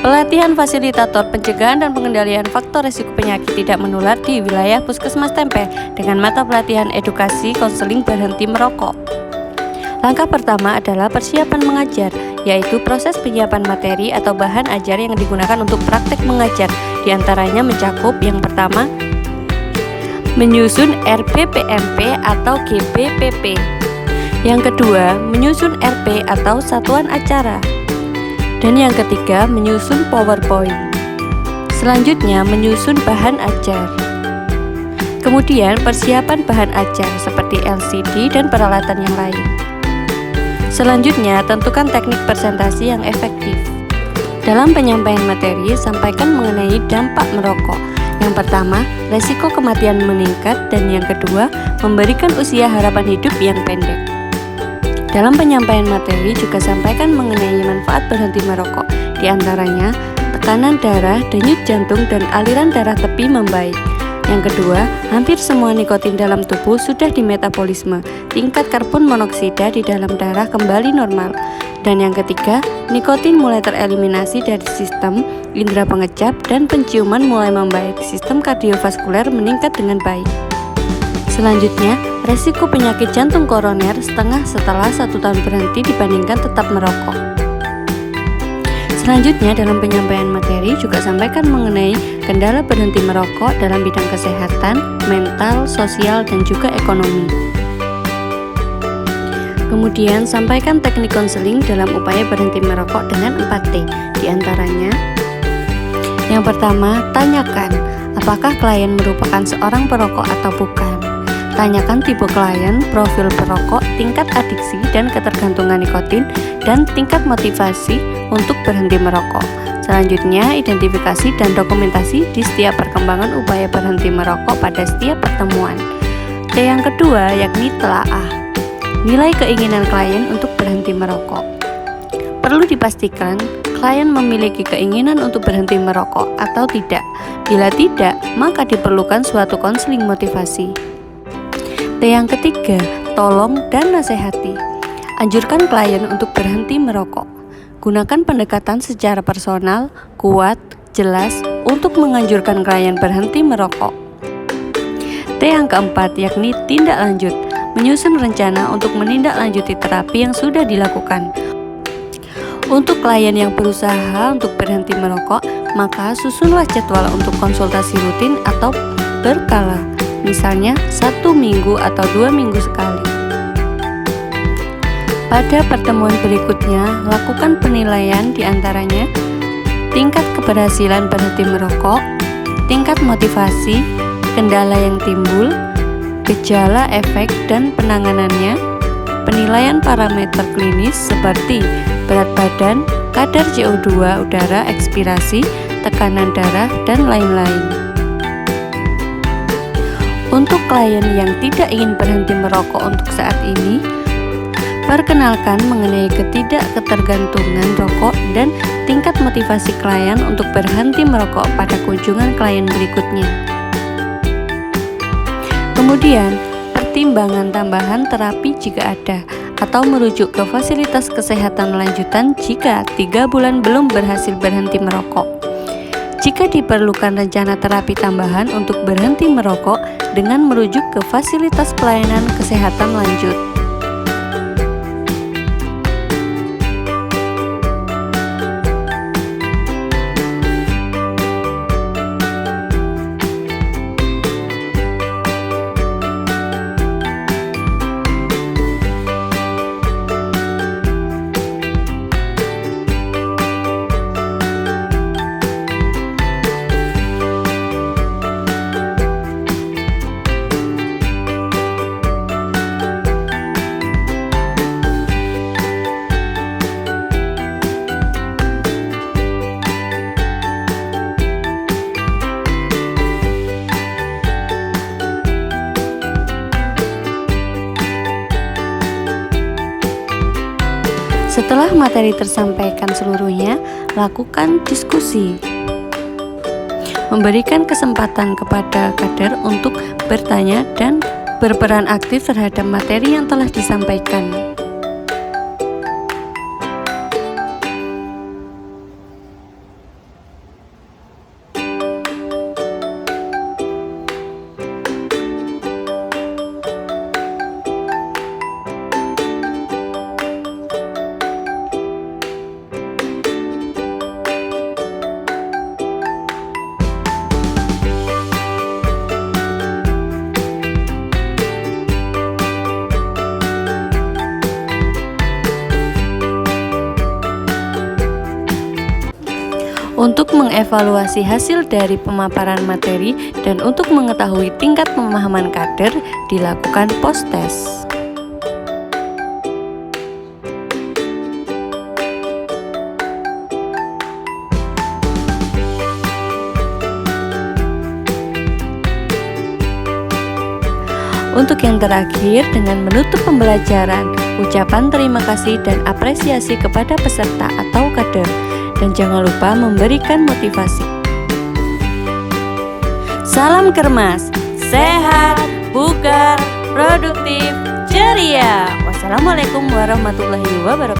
Pelatihan fasilitator pencegahan dan pengendalian faktor risiko penyakit tidak menular di wilayah Puskesmas Tempe dengan mata pelatihan edukasi konseling berhenti merokok. Langkah pertama adalah persiapan mengajar, yaitu proses penyiapan materi atau bahan ajar yang digunakan untuk praktek mengajar. Di antaranya mencakup yang pertama, menyusun RPPMP atau GBPP. Yang kedua, menyusun RP atau satuan acara. Dan yang ketiga, menyusun PowerPoint. Selanjutnya, menyusun bahan ajar. Kemudian, persiapan bahan ajar seperti LCD dan peralatan yang lain. Selanjutnya, tentukan teknik presentasi yang efektif. Dalam penyampaian materi, sampaikan mengenai dampak merokok. Yang pertama, resiko kematian meningkat, dan yang kedua, memberikan usia harapan hidup yang pendek. Dalam penyampaian materi juga sampaikan mengenai manfaat berhenti merokok, di antaranya tekanan darah, denyut jantung, dan aliran darah tepi membaik. Yang kedua, hampir semua nikotin dalam tubuh sudah dimetabolisme, tingkat karbon monoksida di dalam darah kembali normal. Dan yang ketiga, nikotin mulai tereliminasi dari sistem indera pengecap dan penciuman mulai membaik, sistem kardiovaskuler meningkat dengan baik. Selanjutnya, resiko penyakit jantung koroner setengah setelah 1 tahun berhenti dibandingkan tetap merokok. Selanjutnya, dalam penyampaian materi juga sampaikan mengenai kendala berhenti merokok dalam bidang kesehatan, mental, sosial, dan juga ekonomi. Kemudian, sampaikan teknik konseling dalam upaya berhenti merokok dengan 4T, di antaranya yang pertama, tanyakan apakah klien merupakan seorang perokok atau bukan. Tanyakan tipe klien, profil perokok, tingkat adiksi dan ketergantungan nikotin, dan tingkat motivasi untuk berhenti merokok. Selanjutnya, identifikasi dan dokumentasi di setiap perkembangan upaya berhenti merokok pada setiap pertemuan. T yang kedua, yakni telaah. Nilai keinginan klien untuk berhenti merokok. Perlu dipastikan klien memiliki keinginan untuk berhenti merokok atau tidak. Bila tidak, maka diperlukan suatu konseling motivasi. T yang ketiga, tolong dan nasihati. Anjurkan klien untuk berhenti merokok. Gunakan pendekatan secara personal, kuat, jelas untuk menganjurkan klien berhenti merokok. T yang keempat, yakni tindak lanjut. Menyusun rencana untuk menindaklanjuti terapi yang sudah dilakukan. Untuk klien yang berusaha untuk berhenti merokok, maka susunlah jadwal untuk konsultasi rutin atau berkala. Misalnya 1 minggu atau 2 minggu sekali. Pada pertemuan berikutnya, lakukan penilaian diantaranya tingkat keberhasilan berhenti merokok, tingkat motivasi, kendala yang timbul, gejala, efek, dan penanganannya, penilaian parameter klinis seperti berat badan, kadar CO2 udara ekspirasi, tekanan darah, dan lain-lain. Untuk klien yang tidak ingin berhenti merokok untuk saat ini, perkenalkan mengenai ketidakketergantungan rokok dan tingkat motivasi klien untuk berhenti merokok pada kunjungan klien berikutnya. Kemudian, pertimbangan tambahan terapi jika ada, atau merujuk ke fasilitas kesehatan lanjutan jika 3 bulan belum berhasil berhenti merokok. Jika diperlukan rencana terapi tambahan untuk berhenti merokok dengan merujuk ke fasilitas pelayanan kesehatan lanjut. Setelah materi tersampaikan seluruhnya, lakukan diskusi. Memberikan kesempatan kepada kader untuk bertanya dan berperan aktif terhadap materi yang telah disampaikan. Untuk mengevaluasi hasil dari pemaparan materi dan untuk mengetahui tingkat pemahaman kader, dilakukan post-test. Untuk yang terakhir, dengan menutup pembelajaran, ucapan terima kasih dan apresiasi kepada peserta atau kader, dan jangan lupa memberikan motivasi. Salam Kermas, sehat, bugar, produktif, ceria. Wassalamualaikum warahmatullahi wabarakatuh.